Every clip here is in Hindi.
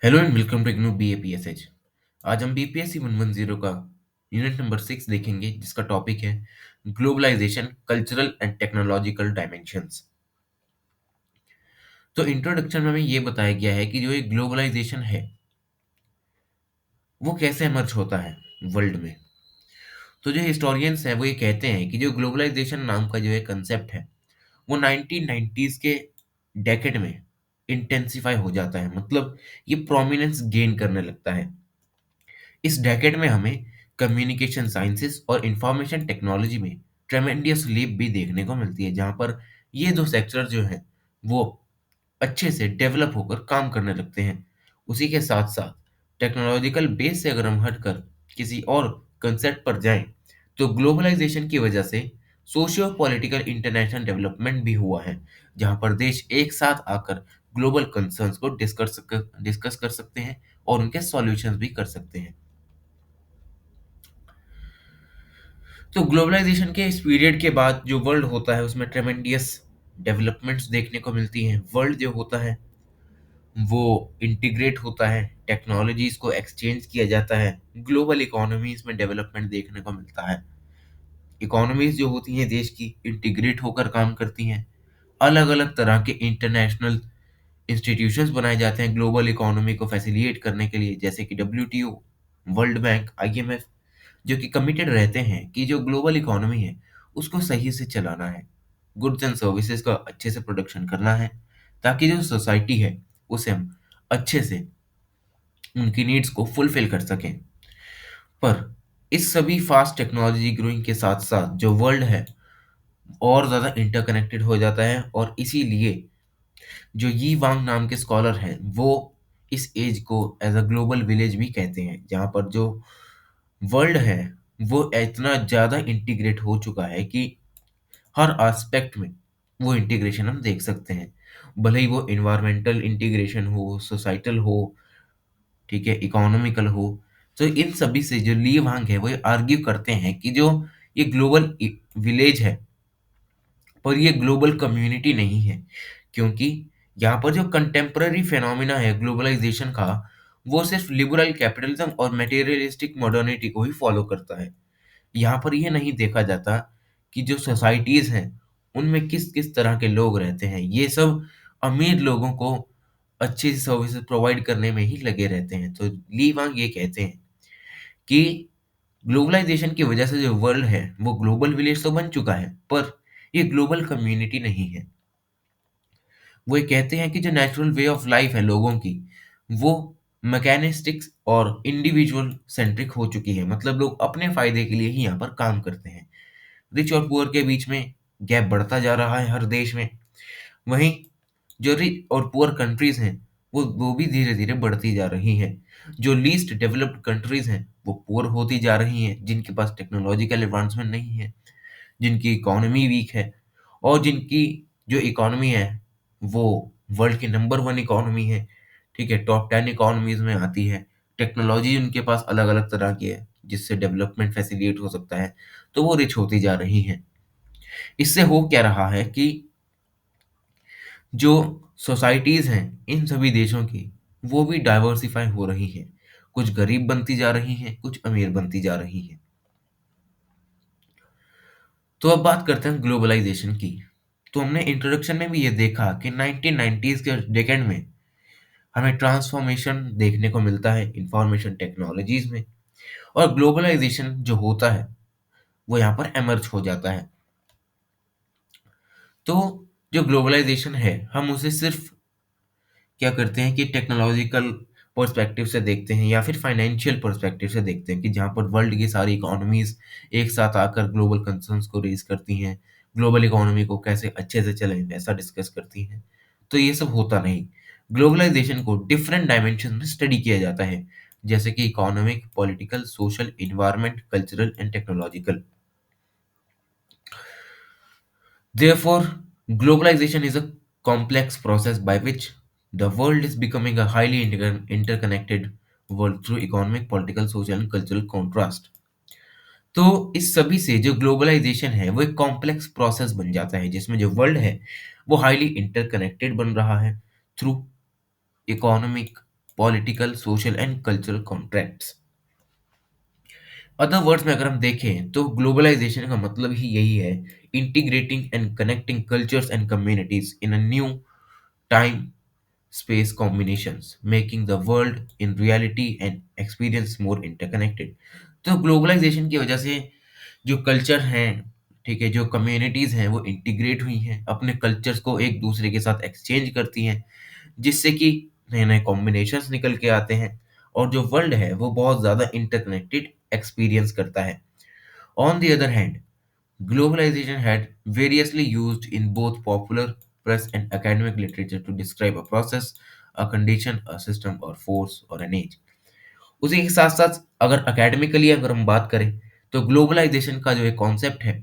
Hello and welcome to IGNOU BAPSH। आज हम BPSC 110 का यूनिट नंबर 6 देखेंगे, जिसका टॉपिक है globalisation, cultural and technological dimensions. तो इंट्रोडक्शन में हमें ये बताया गया है कि जो ये ग्लोबलाइजेशन है वो कैसे इमर्ज होता है वर्ल्ड में। तो जो हिस्टोरियंस हैं वो ये कहते हैं कि जो ग्लोबलाइजेशन नाम का जो है कंसेप्ट है वो 1990s के डेकेड में इंटेंसिफाई हो जाता है, मतलब ये प्रोमिनेंस गेन करने लगता है। इस डेकेड में हमें कम्युनिकेशन साइंसेस और इंफॉर्मेशन टेक्नोलॉजी में ट्रेमेंडियस लीप भी देखने को मिलती है, जहाँ पर ये दो सेक्टर जो हैं वो अच्छे से डेवलप होकर काम करने लगते हैं। उसी के साथ साथ टेक्नोलॉजिकल बेस से अगर हम हटकर किसी और कंसेप्ट पर जाएं, तो ग्लोबलाइजेशन की वजह से सोशियो पॉलिटिकल इंटरनेशनल डेवलपमेंट भी हुआ है, जहाँ पर देश एक साथ आकर ग्लोबल कंसर्न्स को डिस्कस कर सकते हैं और उनके सॉल्यूशंस भी कर सकते हैं। तो ग्लोबलाइजेशन के इस पीरियड के बाद जो वर्ल्ड होता है उसमें ट्रेमेंडियस डेवलपमेंट्स देखने को मिलती हैं। वर्ल्ड जो होता है वो इंटीग्रेट होता है, टेक्नोलॉजीज को एक्सचेंज किया जाता है, ग्लोबल इकोनॉमीज में डेवलपमेंट देखने को मिलता है। इकोनॉमीज जो होती हैं देश की इंटीग्रेट होकर काम करती हैं। अलग अलग तरह के इंटरनेशनल इंस्टीट्यूशंस बनाए जाते हैं ग्लोबल इकोनॉमी को फैसिलिटेट करने के लिए, जैसे कि WTO, वर्ल्ड बैंक, IMF, जो कि कमिटेड रहते हैं कि जो ग्लोबल इकोनॉमी है उसको सही से चलाना है, गुड्स एंड सर्विसेज का अच्छे से प्रोडक्शन करना है, ताकि जो सोसाइटी है उसे हम अच्छे से उनकी नीड्स को फुलफिल कर सकें। पर इस सभी फास्ट टेक्नोलॉजी ग्रोइंग के साथ साथ जो वर्ल्ड है और ज़्यादा इंटरकनेक्टेड हो जाता है, और इसीलिए जो यी वांग नाम के स्कॉलर हैं वो इस एज को एज अ ग्लोबल विलेज भी कहते हैं, जहाँ पर जो वर्ल्ड है वो इतना ज़्यादा इंटीग्रेट हो चुका है कि हर एस्पेक्ट में वो इंटीग्रेशन हम देख सकते हैं। भले ही वो इन्वायरमेंटल इंटीग्रेशन हो, सोसाइटल हो, ठीक है, इकोनॉमिकल हो। तो इन सभी से जो ली वांग है वो ये आर्ग्यू करते हैं कि जो ये ग्लोबल विलेज है पर ये ग्लोबल कम्युनिटी नहीं है, क्योंकि यहाँ पर जो कंटेम्पररी फेनोमिना है ग्लोबलाइजेशन का वो सिर्फ लिबरल कैपिटलिज्म और मटेरियलिस्टिक मॉडर्निटी को ही फॉलो करता है। यहाँ पर ये नहीं देखा जाता कि जो सोसाइटीज हैं उनमें किस किस तरह के लोग रहते हैं। ये सब अमीर लोगों को अच्छी सर्विसेज प्रोवाइड करने में ही लगे रहते हैं। तो ली वांग ये कहते हैं कि ग्लोबलाइजेशन की वजह से जो वर्ल्ड है वो ग्लोबल विलेज तो बन चुका है, पर ये ग्लोबल कम्युनिटी नहीं है। वो ये कहते हैं कि जो नेचुरल वे ऑफ लाइफ है लोगों की वो मैकेनिस्टिक्स और इंडिविजुअल सेंट्रिक हो चुकी है, मतलब लोग अपने फायदे के लिए ही यहाँ पर काम करते हैं। रिच और पुअर के बीच में गैप बढ़ता जा रहा है हर देश में। वहीं जो रिच और पुअर कंट्रीज हैं वो भी धीरे धीरे बढ़ती जा रही हैं। जो लीस्ट डेवलप्ड कंट्रीज हैं वो पुअर होती जा रही हैं, जिनके पास टेक्नोलॉजिकल एडवांसमेंट नहीं है, जिनकी इकोनॉमी वीक है, और जिनकी जो इकोनॉमी है वो वर्ल्ड की नंबर 1 इकोनॉमी है, ठीक है, टॉप 10 इकोनॉमीज में आती है। टेक्नोलॉजी उनके पास अलग अलग तरह की है जिससे डेवलपमेंट फैसिलिटेट हो सकता है, तो वो रिच होती जा रही हैं। इससे हो क्या रहा है कि जो सोसाइटीज हैं इन सभी देशों की वो भी डाइवर्सिफाई हो रही हैं। कुछ गरीब बनती जा रही हैं, कुछ अमीर बनती जा रही हैं। तो अब बात करते हैं ग्लोबलाइजेशन की। तो हमने इंट्रोडक्शन में भी ये देखा कि 1990s के डेकेड में हमें ट्रांसफॉर्मेशन देखने को मिलता है इंफॉर्मेशन टेक्नोलॉजीज में, और ग्लोबलाइजेशन जो होता है वो यहाँ पर एमर्ज हो जाता है। तो जो ग्लोबलाइजेशन है हम उसे सिर्फ क्या करते हैं कि टेक्नोलॉजिकल पर्सपेक्टिव से देखते हैं या फिर फाइनेंशियल पर्सपेक्टिव से देखते हैं, कि जहाँ पर वर्ल्ड की सारी इकोनॉमीज एक साथ आकर ग्लोबल कंसर्न्स को रेज करती हैं, ग्लोबल इकोनॉमी को कैसे अच्छे से चले वैसा डिस्कस करती हैं। तो ये सब होता नहीं। ग्लोबलाइजेशन को डिफरेंट डायमेंशन में स्टडी किया जाता है, जैसे कि economic, political, social, environment, cultural and technological. Therefore, globalization is a complex process by which the world is becoming a highly interconnected world through economic, political, social and cultural contrast. तो इस सभी से जो ग्लोबलाइजेशन है वो एक कॉम्प्लेक्स प्रोसेस बन जाता है, जिसमें जो वर्ल्ड है वो हाईली इंटरकनेक्टेड बन रहा है through economic, political, social and cultural contracts. Other words में अगर हम देखें तो ग्लोबलाइजेशन का मतलब ही यही है, integrating and connecting cultures and communities in a new time space combinations, making the world in reality and experience more interconnected। तो ग्लोबलाइजेशन की वजह से जो कल्चर हैं, ठीक है, जो कम्युनिटीज़ हैं वो इंटीग्रेट हुई हैं, अपने कल्चर्स को एक दूसरे के साथ एक्सचेंज करती हैं, जिससे कि नए नए कॉम्बिनेशंस निकल के आते हैं, और जो वर्ल्ड है वो बहुत ज़्यादा इंटरकनेक्टेड एक्सपीरियंस करता है। On the other hand, globalization had variously used in both popular press and academic literature to describe a process, a condition, a system, or force, or an age। उसी के साथ साथ अगर एकेडमिकली अगर हम बात करें तो ग्लोबलाइजेशन का जो एक कॉन्सेप्ट है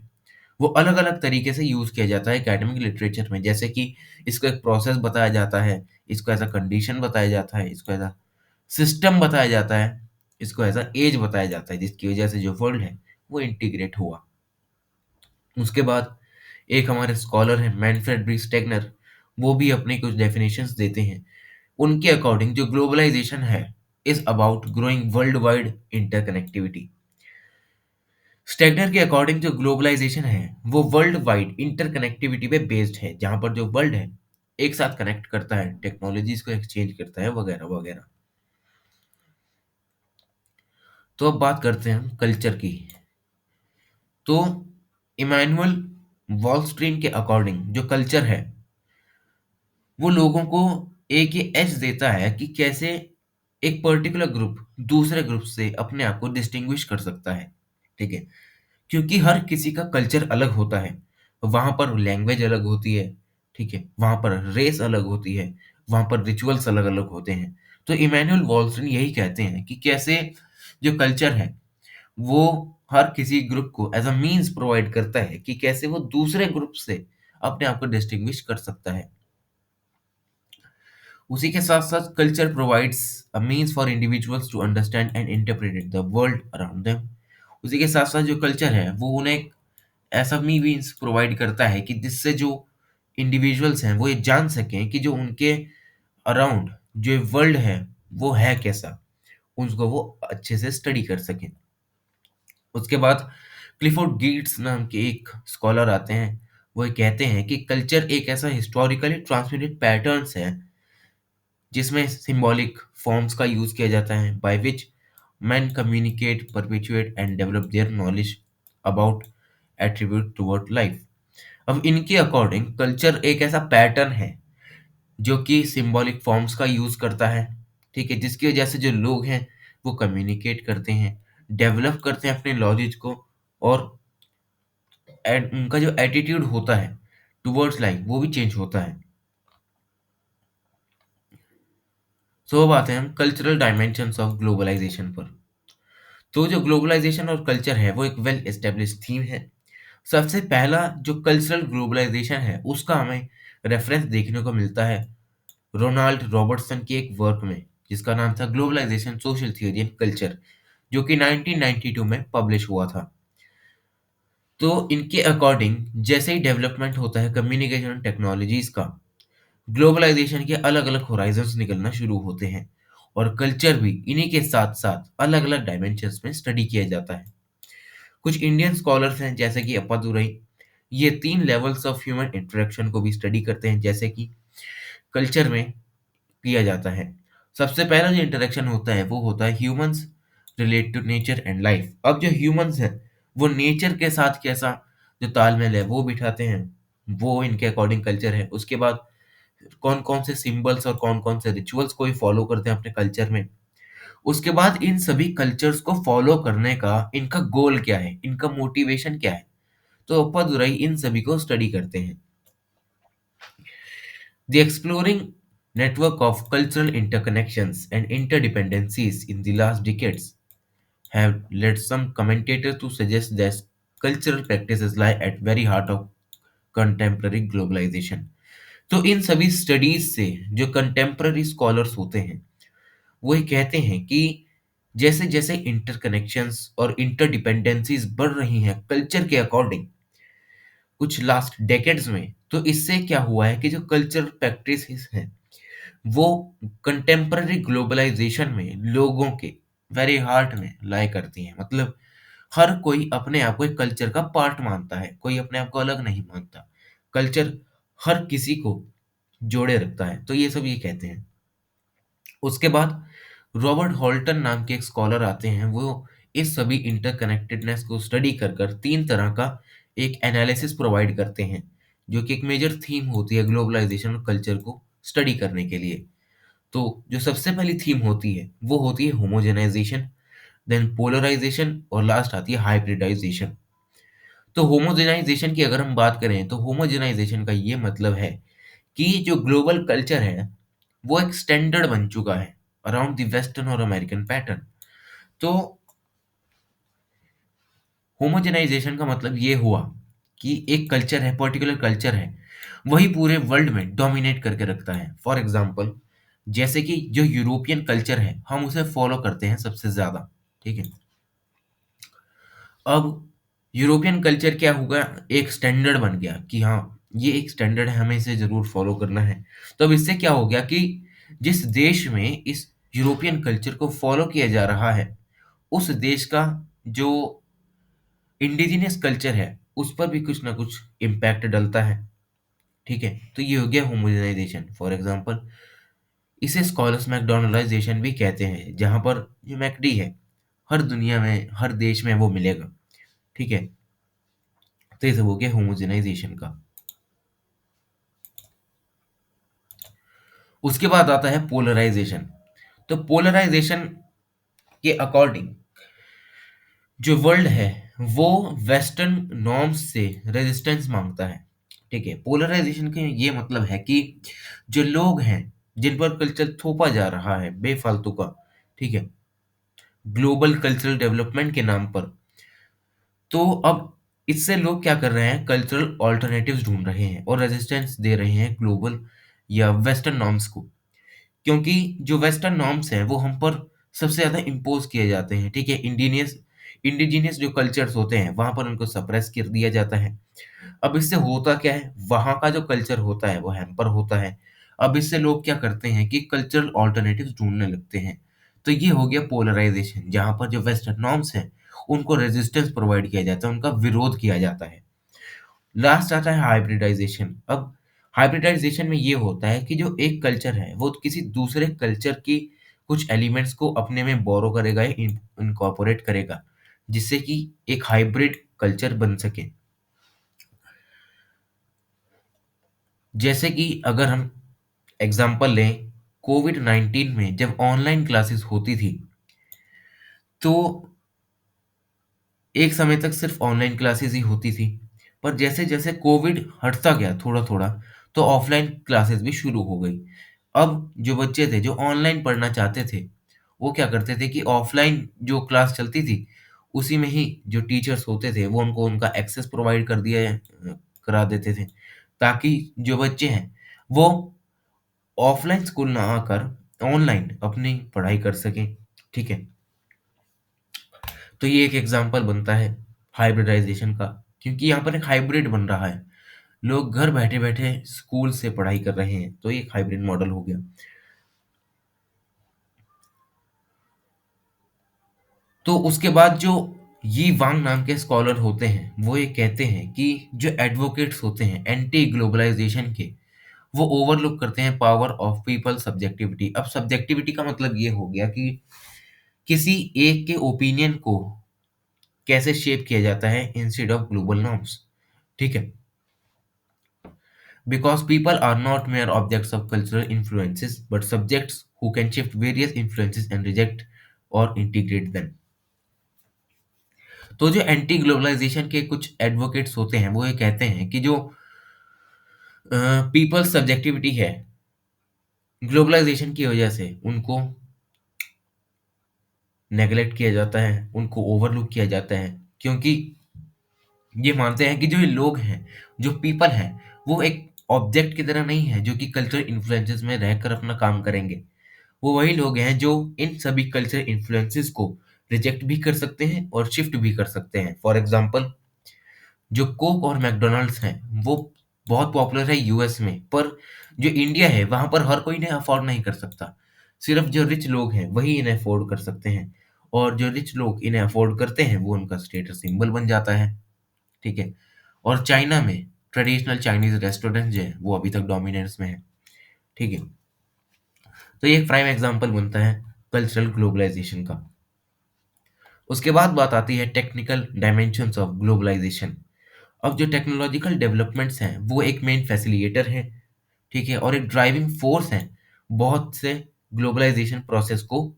वो अलग अलग तरीके से यूज किया जाता है एकेडमिक लिटरेचर में, जैसे कि इसको एक प्रोसेस बताया जाता है, इसको एज अ कंडीशन बताया जाता है, इसको एज अ सिस्टम बताया जाता है, इसको एज अ एज बताया जाता है, जिसकी वजह से जो वर्ल्ड है वो इंटीग्रेट हुआ। उसके बाद एक हमारे स्कॉलर हैं मैनफ्रेड ब्री स्टेगनर, वो भी अपनी कुछ डेफिनेशंस देते हैं। उनके अकॉर्डिंग जो ग्लोबलाइजेशन है is about growing world wide interconnectivity. Steger के अकॉर्डिंग जो ग्लोबलाइजेशन है वो वर्ल्ड वाइड इंटरकनेक्टिविटी पे बेस्ड है, जहां पर जो वर्ल्ड है एक साथ कनेक्ट करता है, टेक्नोलॉजीज को एक्सचेंज करता है, वगैरह वगैरह। तो अब बात करते हैं हम कल्चर की। तो इमैनुअल वॉलस्ट्रीन के अकॉर्डिंग जो कल्चर है वो लोगों को एक ये एज देता है कि कैसे एक पर्टिकुलर ग्रुप दूसरे ग्रुप से अपने आप को डिस्टिंग्विश कर सकता है, ठीक है, क्योंकि हर किसी का कल्चर अलग होता है, वहां पर लैंग्वेज अलग होती है, ठीक है, वहां पर रेस अलग होती है, वहां पर रिचुअल्स अलग अलग होते हैं। तो इमैनुअल वॉल्सन यही कहते हैं कि कैसे जो कल्चर है वो हर किसी ग्रुप को एज अ मीन्स प्रोवाइड करता है कि कैसे वो दूसरे ग्रुप से अपने आप को डिस्टिंग्विश कर सकता है। उसी के साथ साथ culture provides a means for individuals to understand and interpret the world around them. उसी के साथ साथ जो कल्चर है वो उन्हें एक ऐसा मीन्स प्रोवाइड करता है कि जिससे जो इंडिविजुअल्स हैं वो ये जान सकें कि जो उनके अराउंड जो वर्ल्ड है वो है कैसा, उसको वो अच्छे से स्टडी कर सकें। उसके बाद क्लिफोर्ड गीट्स नाम के एक स्कॉलर आते हैं, वो ये कहते हैं कि कल्चर एक ऐसा हिस्टोरिकली ट्रांसमिटेड पैटर्न्स है जिसमें सिंबॉलिक फॉर्म्स का यूज किया जाता है by which man communicate, perpetuate and develop their knowledge about attribute toward life. अब इनके अकॉर्डिंग कल्चर एक ऐसा पैटर्न है जो कि सिंबॉलिक फॉर्म्स का यूज करता है, ठीक है, जिसकी वजह से जो लोग हैं वो कम्युनिकेट करते हैं, डेवलप करते हैं अपने नॉलेज को, और उनका जो एटीट्यूड होता है टुवर्ड्स लाइफ वो भी चेंज होता है। सो अब आते हैं हम कल्चरल डायमेंशंस ऑफ ग्लोबलाइजेशन पर। तो जो ग्लोबलाइजेशन और कल्चर है वो एक वेल एस्टेब्लिश थीम है। सबसे पहला जो कल्चरल ग्लोबलाइजेशन है उसका हमें रेफरेंस देखने को मिलता है रोनाल्ड रॉबर्टसन की एक वर्क में, जिसका नाम था globalisation social theory and culture, जो कि 1992 में पब्लिश हुआ था। तो इनके अकॉर्डिंग जैसे ही डेवलपमेंट होता है कम्युनिकेशन टेक्नोलॉजीज का, ग्लोबलाइजेशन के अलग अलग होराइजन्स निकलना शुरू होते हैं, और कल्चर भी इन्हीं के साथ साथ अलग अलग डायमेंशंस में स्टडी किया जाता है। कुछ इंडियन स्कॉलर्स हैं जैसे कि अप्पादुरई, ये 3 लेवल्स ऑफ ह्यूमन इंटरेक्शन को भी स्टडी करते हैं जैसे कि कल्चर में किया जाता है। सबसे पहला जो इंटरेक्शन होता है वो होता है humans relate to nature and life. अब जो ह्यूमंस हैं वो नेचर के साथ कैसा जो तालमेल है वो बिठाते हैं, वो इनके अकॉर्डिंग कल्चर है। उसके बाद कौन कौन से सिंबल्स और कौन कौन से रिचुअल्स को फॉलो करते हैं अपने कल्चर में। उसके बाद इन सभी कल्चर्स को फॉलो करने का इनका गोल क्या है, इनका मोटिवेशन क्या है, तो अप्पादुरई इन सभी को स्टडी करते हैं। The exploring network of cultural interconnections and interdependencies in the last decades have led some commentators to suggest that cultural practices lie at very heart of contemporary globalization। तो इन सभी स्टडीज से जो कंटेम्प्ररी स्कॉलर्स होते हैं वो ये कहते हैं कि जैसे जैसे इंटरकनेक्शंस और इंटरडिपेंडेंसीज बढ़ रही हैं कल्चर के अकॉर्डिंग कुछ लास्ट डेकेड्स में, तो इससे क्या हुआ है कि जो कल्चरल प्रैक्टिसेस हैं वो कंटेम्पररी ग्लोबलाइजेशन में लोगों के वेरी हार्ट में लाई करती हैं। मतलब हर कोई अपने आप को एक कल्चर का पार्ट मानता है, कोई अपने आप को अलग नहीं मानता। कल्चर हर किसी को जोड़े रखता है, तो ये सब ये कहते हैं। उसके बाद रॉबर्ट हॉल्टन नाम के एक स्कॉलर आते हैं, वो इस सभी इंटरकनेक्टेडनेस को स्टडी कर कर तीन तरह का एक एनालिसिस प्रोवाइड करते हैं, जो कि एक मेजर थीम होती है ग्लोबलाइजेशन और कल्चर को स्टडी करने के लिए। तो जो सबसे पहली थीम होती है वो होती है होमोजेनाइजेशन, देन पोलराइजेशन और लास्ट आती है हाइब्रिडाइजेशन। तो होमोजेनाइजेशन की अगर हम बात करें तो होमोजेनाइजेशन का ये मतलब है कि जो ग्लोबल कल्चर है वो एक स्टैंडर्ड बन चुका है अराउंड द वेस्टर्न और अमेरिकन पैटर्न। तो होमोजेनाइजेशन का मतलब ये हुआ कि एक कल्चर है, पर्टिकुलर कल्चर है, वही पूरे वर्ल्ड में डोमिनेट करके रखता है। फॉर एग्जाम्पल, जैसे कि जो यूरोपियन कल्चर है हम उसे फॉलो करते हैं सबसे ज्यादा, ठीक है। अब यूरोपियन कल्चर क्या होगा, एक स्टैंडर्ड बन गया कि हाँ ये एक स्टैंडर्ड है, हमें इसे जरूर फॉलो करना है। तो अब इससे क्या हो गया कि जिस देश में इस यूरोपियन कल्चर को फॉलो किया जा रहा है उस देश का जो इंडिजिनियस कल्चर है उस पर भी कुछ ना कुछ इम्पैक्ट डलता है, ठीक है। तो ये हो गया होमोजेनाइजेशन। फॉर एग्जांपल, इसे स्कॉलर्स मैकडोनलाइजेशन भी कहते हैं, जहां पर जो मैकडी है हर दुनिया में हर देश में वो मिलेगा, ठीक है। तो ये सब हो गया होमोजेनाइजेशन का। उसके बाद आता है पोलराइजेशन। तो पोलराइजेशन के अकॉर्डिंग जो वर्ल्ड है वो वेस्टर्न नॉर्म्स से रेजिस्टेंस मांगता है, ठीक है। पोलराइजेशन का ये मतलब है कि जो लोग हैं जिन पर कल्चर थोपा जा रहा है बेफालतू का, ठीक है, ग्लोबल कल्चरल डेवलपमेंट के नाम पर, तो अब इससे लोग क्या कर रहे हैं, कल्चरल ऑल्टरनेटिव्स ढूंढ रहे हैं और रेजिस्टेंस दे रहे हैं ग्लोबल या वेस्टर्न नॉर्म्स को। क्योंकि जो वेस्टर्न नॉर्म्स हैं वो हम पर सबसे ज़्यादा इम्पोज किए जाते हैं, ठीक है। इंडिजीनियस जो कल्चर्स होते हैं वहाँ पर उनको सप्रेस कर दिया जाता है। अब इससे होता क्या है, वहाँ का जो कल्चर होता है वो हैम्पर होता है। अब इससे लोग क्या करते हैं कि कल्चरल ऑल्टरनेटिव्स ढूंढने लगते हैं। तो ये हो गया पोलराइजेशन, जहाँ पर जो वेस्टर्न नॉर्म्स हैं उनको रेजिस्टेंस प्रोवाइड किया जाता है, उनका विरोध किया जाता है। लास्ट आता है हाइब्रिडाइजेशन। अब हाइब्रिडाइजेशन में ये होता है कि जो एक कल्चर है वो किसी दूसरे कल्चर की कुछ एलिमेंट्स को अपने में बोरो करेगा या इनकॉर्पोरेट करेगा, जिससे कि एक हाइब्रिड कल्चर बन सके। जैसे कि अगर हम एग्जांपल लें, कोविड-19 में जब ऑनलाइन क्लासेस होती थी, तो एक समय तक सिर्फ ऑनलाइन क्लासेस ही होती थी। पर जैसे-जैसे कोविड हटता गया थोड़ा-थोड़ा, तो ऑफलाइन क्लासेस भी शुरू हो गई। अब जो बच्चे थे जो ऑनलाइन पढ़ना चाहते थे, वो क्या करते थे कि ऑफलाइन जो क्लास चलती थी, उसी में ही जो टीचर्स होते थे वो उनको उनका एक्सेस प्रोवाइड करा देते थे, ताकि जो बच्चे हैं वो ऑफलाइन स्कूल ना आकर ऑनलाइन अपनी पढ़ाई कर सकें, ठीक है। तो ये एक एग्जांपल बनता है हाइब्रिडाइजेशन का, क्योंकि यहाँ पर एक हाइब्रिड बन रहा है, लोग घर बैठे-बैठे स्कूल से पढ़ाई कर रहे हैं, तो ये एक हाइब्रिड मॉडल हो गया। तो उसके बाद जो यी वांग नाम के स्कॉलर होते हैं, वो ये कहते हैं कि जो एडवोकेट्स होते हैं एंटी ग्लोबलाइजेशन के, वो ओवरलुक करते हैं पावर ऑफ पीपल सब्जेक्टिविटी। अब सब्जेक्टिविटी का मतलब ये हो गया कि किसी एक के ओपिनियन को कैसे शेप किया जाता है इंस्टेड ऑफ ग्लोबल नॉर्म्स, ठीक है। Because people are not mere objects of cultural influences, but subjects who can shift various influences and reject or integrate them. तो जो एंटी ग्लोबलाइजेशन के कुछ एडवोकेट्स होते हैं वो ये कहते हैं कि जो पीपल सब्जेक्टिविटी है ग्लोबलाइजेशन की वजह से उनको नेगलेक्ट किया जाता है, उनको ओवरलुक किया जाता है, क्योंकि ये मानते हैं कि जो ये लोग हैं, जो पीपल हैं, वो एक ऑब्जेक्ट की तरह नहीं है जो कि कल्चरल इन्फ्लुएंसेस में रहकर अपना काम करेंगे। वो वही लोग हैं जो इन सभी कल्चरल इन्फ्लुएंसेस को रिजेक्ट भी कर सकते हैं और शिफ्ट भी कर सकते हैं। फॉर एग्जांपल, जो कोक और मैकडॉनल्ड्स हैं वो बहुत पॉपुलर है यूएस में, पर जो इंडिया है वहाँ पर हर कोई इन्हें अफ़ोर्ड नहीं कर सकता। सिर्फ़ जो रिच लोग हैं वही इन्हें अफ़ोर्ड कर सकते हैं, और जो रिच लोग इन्हें अफ़ोर्ड करते हैं वो उनका स्टेटस सिंबल बन जाता है, ठीक है? और चाइना में ट्रेडिशनल चाइनीज़ रेस्टोरेंट जो है वो अभी तक डोमिनेंस में है, ठीक है? तो ये एक प्राइम एग्ज़ाम्पल बनता है कल्चरल ग्लोबलाइज़ेशन का। उसके बाद बात आती है टेक्निकल डायमेंशंस ऑफ ग्लोबलाइज़ेशन। अब जो टेक्नोलॉजिकल डेवलपमेंट्स हैं वो एक मेन फैसिलिटेटर हैं, ठीक है, और एक ड्राइविंग फोर्स है बहुत से ग्लोबलाइजेशन प्रोसेस को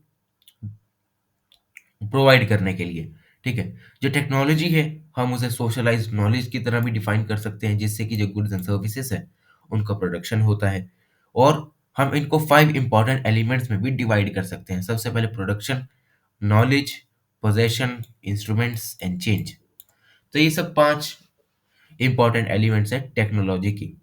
प्रोवाइड करने के लिए, ठीक है। जो टेक्नोलॉजी है हम उसे सोशलाइज्ड नॉलेज की तरह भी डिफाइन कर सकते हैं, जिससे कि जो गुड्स एंड सर्विसेज है उनका प्रोडक्शन होता है। और हम इनको 5 इंपॉर्टेंट एलिमेंट्स में भी डिवाइड कर सकते हैं। सबसे पहले production, knowledge, possession, instruments and change. तो ये सब 5 इंपॉर्टेंट एलिमेंट्स हैं टेक्नोलॉजी की।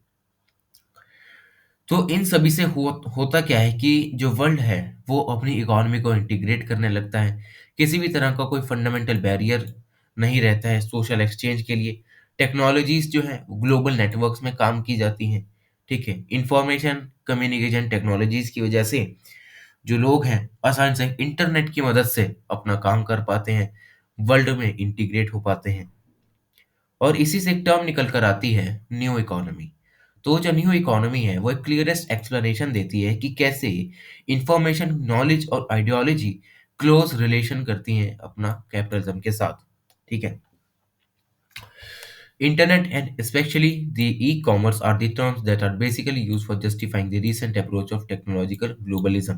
तो इन सभी से होता क्या है कि जो वर्ल्ड है वो अपनी इकोनॉमी को इंटीग्रेट करने लगता है। किसी भी तरह का कोई फंडामेंटल बैरियर नहीं रहता है सोशल एक्सचेंज के लिए। टेक्नोलॉजीज जो है ग्लोबल नेटवर्क्स में काम की जाती हैं, ठीक है। इंफॉर्मेशन कम्युनिकेशन टेक्नोलॉजीज की वजह से जो लोग हैं आसानी से इंटरनेट की मदद से अपना काम कर पाते हैं, वर्ल्ड में इंटीग्रेट हो पाते हैं। और इसी से एक टर्म निकल कर आती है न्यू इकोनॉमी। तो जो न्यू इकोनॉमी है वो एक क्लियरेस्ट एक्सप्लेनेशन देती है कि कैसे इंफॉर्मेशन, नॉलेज और आइडियोलॉजी क्लोज रिलेशन करती हैं अपना कैपिटलिज्म के साथ, ठीक है। Internet and specially the e-commerce are the terms that are basically used for justifying the recent approach of technological globalism.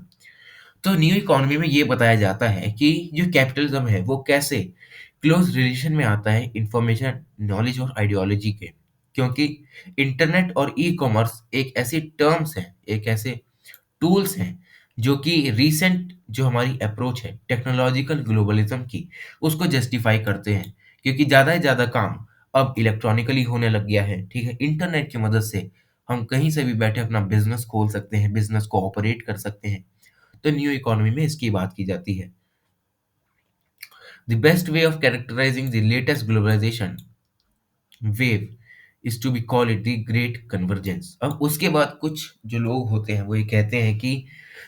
तो न्यू इकोनॉमी में ये बताया जाता है कि जो कैपिटलिज्म है वो कैसे क्लोज रिलेशन में आता है इंफॉर्मेशन, नॉलेज और आइडियोलॉजी के। क्योंकि इंटरनेट और ई कॉमर्स एक ऐसी टर्म्स हैं, एक ऐसे टूल्स हैं जो कि रीसेंट जो हमारी अप्रोच है टेक्नोलॉजिकल ग्लोबलिज्म की उसको जस्टिफाई करते हैं। क्योंकि ज़्यादा से ज़्यादा काम अब इलेक्ट्रॉनिकली होने लग गया है, ठीक है। इंटरनेट की मदद से हम कहीं से भी बैठे अपना बिजनेस खोल सकते हैं, बिजनेस को ऑपरेट कर सकते हैं। तो न्यू इकोनॉमी में इसकी बात की जाती है। The best way of characterising the latest globalisation wave is to be call it the great convergence. अब उसके बाद कुछ जो लोग होते हैं वो ये कहते हैं कि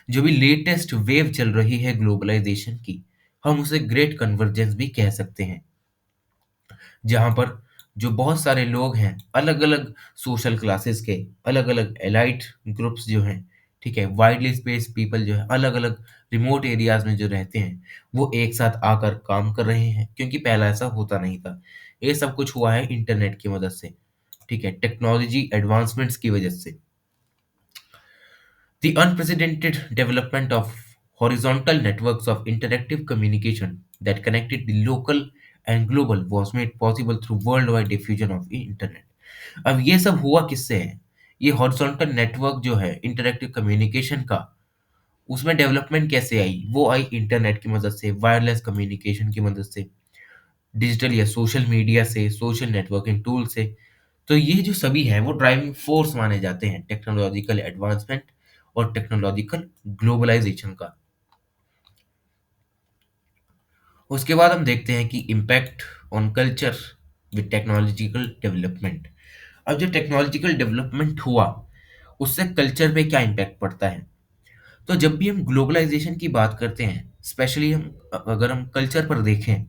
जो भी लेटेस्ट वेव चल रही है ग्लोबलाइजेशन की, हम उसे ग्रेट कन्वर्जेंस भी कह सकते हैं। जहाँ पर जो बहुत सारे लोग हैं अलग अलग सोशल क्लासेस के, अलग अलग एलाइट ग्रुप्स जो हैं, ठीक है, वाइडली स्पेस पीपल जो है अलग अलग रिमोट एरियाज में जो रहते हैं वो एक साथ आकर काम कर रहे हैं। क्योंकि पहला ऐसा होता नहीं था, ये सब कुछ हुआ है इंटरनेट की मदद से, ठीक है, टेक्नोलॉजी एडवांसमेंट्स की वजह से। The unprecedented development of horizontal networks of interactive communication that connected the local and global was made possible through worldwide diffusion of internet। अब ये सब हुआ किससे है? ये हॉरिजॉन्टल नेटवर्क जो है इंटरैक्टिव कम्युनिकेशन का, उसमें डेवलपमेंट कैसे आई? वो आई इंटरनेट की मदद से, वायरलेस कम्युनिकेशन की मदद से, डिजिटल या सोशल मीडिया से, सोशल नेटवर्किंग टूल से। तो ये जो सभी हैं वो ड्राइविंग फोर्स माने जाते हैं टेक्नोलॉजिकल एडवांसमेंट और टेक्नोलॉजिकल ग्लोबलाइजेशन का। उसके बाद हम देखते हैं कि impact on culture with technological development. अब जो टेक्नोलॉजिकल डेवलपमेंट हुआ उससे कल्चर पे क्या इम्पैक्ट पड़ता है? तो जब भी हम ग्लोबलाइजेशन की बात करते हैं, स्पेशली हम अगर हम कल्चर पर देखें,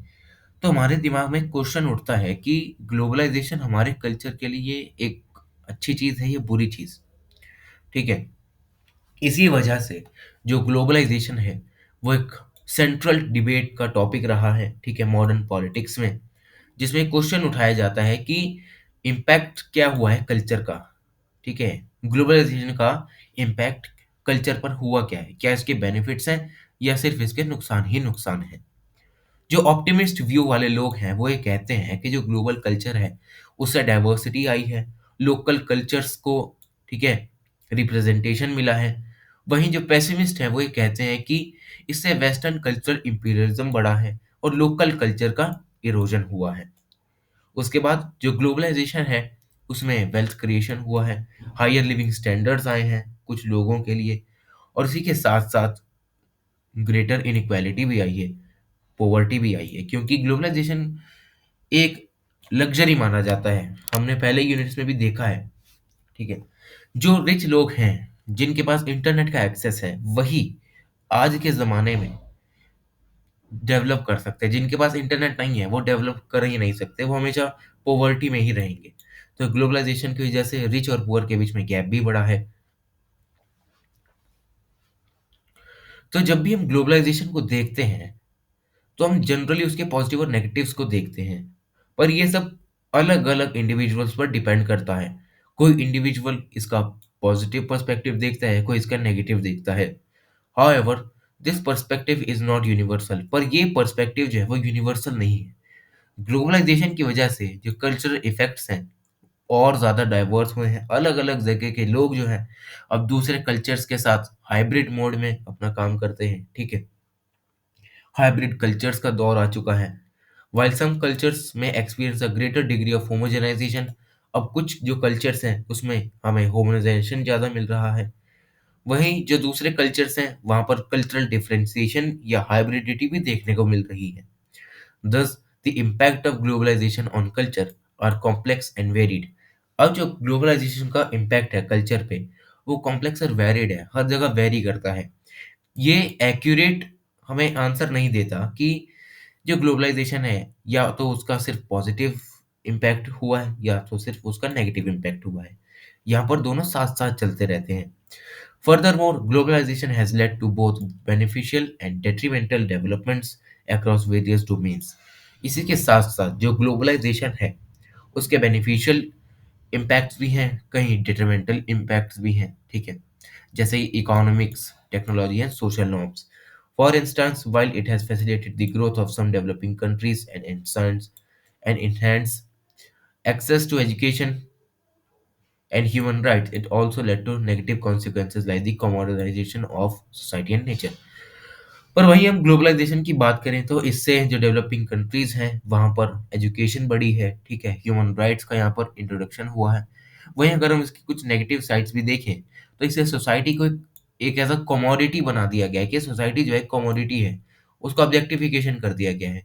तो हमारे दिमाग में क्वेश्चन उठता है कि ग्लोबलाइजेशन हमारे कल्चर के लिए एक अच्छी चीज़ है या बुरी चीज़, ठीक है। इसी वजह से जो ग्लोबलाइजेशन है वो एक सेंट्रल डिबेट का टॉपिक रहा है, ठीक है, मॉडर्न पॉलिटिक्स में। जिसमें क्वेश्चन उठाया जाता है कि इम्पैक्ट क्या हुआ है कल्चर का, ठीक है, ग्लोबलाइजेशन का इम्पैक्ट कल्चर पर हुआ क्या है, क्या इसके बेनिफिट्स हैं या सिर्फ इसके नुकसान ही नुकसान है। जो ऑप्टिमिस्ट व्यू वाले लोग हैं वो ये कहते हैं कि जो ग्लोबल कल्चर है उससे डाइवर्सिटी आई है, लोकल कल्चर्स को, ठीक है, रिप्रेजेंटेशन मिला है। वहीं जो पेसिमिस्ट हैं वो ये कहते हैं कि इससे वेस्टर्न कल्चरल इंपीरियलिज्म बढ़ा है और लोकल कल्चर का इरोजन हुआ है। उसके बाद जो ग्लोबलाइजेशन है उसमें वेल्थ क्रिएशन हुआ है, हायर लिविंग स्टैंडर्ड्स आए हैं कुछ लोगों के लिए, और इसी के साथ साथ ग्रेटर इनइक्वालिटी भी आई है, पॉवर्टी भी आई है। क्योंकि ग्लोबलाइजेशन एक लग्जरी माना जाता है, हमने पहले यूनिट्स में भी देखा है ठीक है। जो रिच लोग हैं, जिनके पास इंटरनेट का एक्सेस है, वही आज के ज़माने में डेवलप कर सकते हैं। जिनके पास इंटरनेट नहीं है, वो डेवलप कर ही नहीं सकते, वो हमेशा पॉवर्टी में ही रहेंगे। तो ग्लोबलाइज़ेशन की वजह से रिच और पुअर के बीच में गैप भी बढ़ा है। तो जब भी हम ग्लोबलाइज़ेशन को देखते हैं, तो हम जनरली उसके पॉजिटिव और नेगेटिव्स को देखते हैं। पर ये सब अलग-अलग इंडिविजुअल्स पर डिपेंड करता है। कोई इंडिविजुअल इसका पॉजिटिव पर्सपेक्टिव देखता है, कोई इसका नेगेटिव देखता है। However, this perspective is not universal, पर ये पर्सपेक्टिव जो है वो यूनिवर्सल नहीं है। ग्लोबलाइज़ेशन की वजह से जो कल्चरल इफ़ेक्ट्स हैं, और ज़्यादा डाइवर्स हुए हैं। अलग-अलग जगह के लोग जो हैं, अब दूसरे कल्चर्स के साथ हाइब्रिड मोड में अपना काम करते हैं, ठीक है? हाइब्रिड कल्चर्स का दौर आ चुका है। While some cultures may experience a greater degree of homogenization, अब कुछ जो कल्चर्स हैं, उसमें हमें होमोजेनाइजेशन ज़्यादा मिल रहा है। वहीं जो दूसरे कल्चर्स हैं, वहाँ पर कल्चरल डिफरेंशिएशन या हाइब्रिडिटी भी देखने को मिल रही है। Thus, the impact of globalization on culture are complex and varied. अब जो ग्लोबलाइजेशन का इम्पैक्ट है कल्चर पे, वो कॉम्प्लेक्स और वेरिड है, हर जगह वेरी करता है। ये एक्यूरेट हमें आंसर नहीं देता कि जो ग्लोबलाइजेशन है, या तो उसका सिर्फ पॉजिटिव इम्पैक्ट हुआ है, या तो सिर्फ उसका नेगेटिव इम्पैक्ट हुआ है। यहाँ पर दोनों साथ साथ चलते रहते हैं। Furthermore, globalization has led to both beneficial and detrimental developments across various domains. इसी के साथ साथ जो ग्लोबलाइजेशन है, उसके बेनिफिशियल इम्पैक्ट्स भी हैं, कहीं डिट्रीमेंटल इम्पैक्ट्स भी हैं, ठीक है? जैसे economics, technology and social norms. For instance, while it has facilitated the growth of some developing countries and enhanced access to education and human rights, it also led to negative consequences like the commoditization of society and nature. पर वहीं हम ग्लोबलाइजेशन की बात करें, तो इससे जो डेवलपिंग कंट्रीज हैं, वहाँ पर एजुकेशन बढ़ी है, ठीक है, ह्यूमन राइट्स का यहाँ पर इंट्रोडक्शन हुआ है। वहीं अगर हम इसकी कुछ नेगेटिव साइड्स भी देखें, तो इससे सोसाइटी को एक ऐसा कमोडिटी बना दिया गया है कि सोसाइटी जो है कमोडिटी है, उसको ऑब्जेक्टिफिकेशन कर दिया गया है।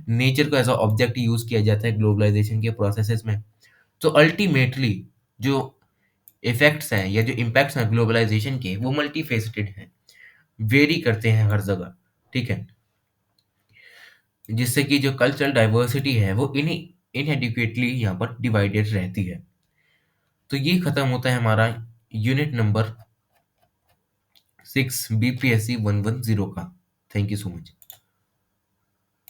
नेचर को एज अ ऑब्जेक्ट यूज किया जाता है ग्लोबलाइजेशन के प्रोसेसेस में। तो अल्टीमेटली जो इफेक्ट्स हैं या जो इम्पैक्ट्स हैं ग्लोबलाइजेशन के, वो मल्टी फेसेटेड हैं, वेरी करते हैं हर जगह, ठीक है? जिससे कि जो कल्चरल डाइवर्सिटी है, वो इनएडिक्वेटली यहाँ पर डिवाइडेड रहती है। तो ये खत्म होता है हमारा यूनिट नंबर 6 बीपीएससी 110 का। Thank you so much.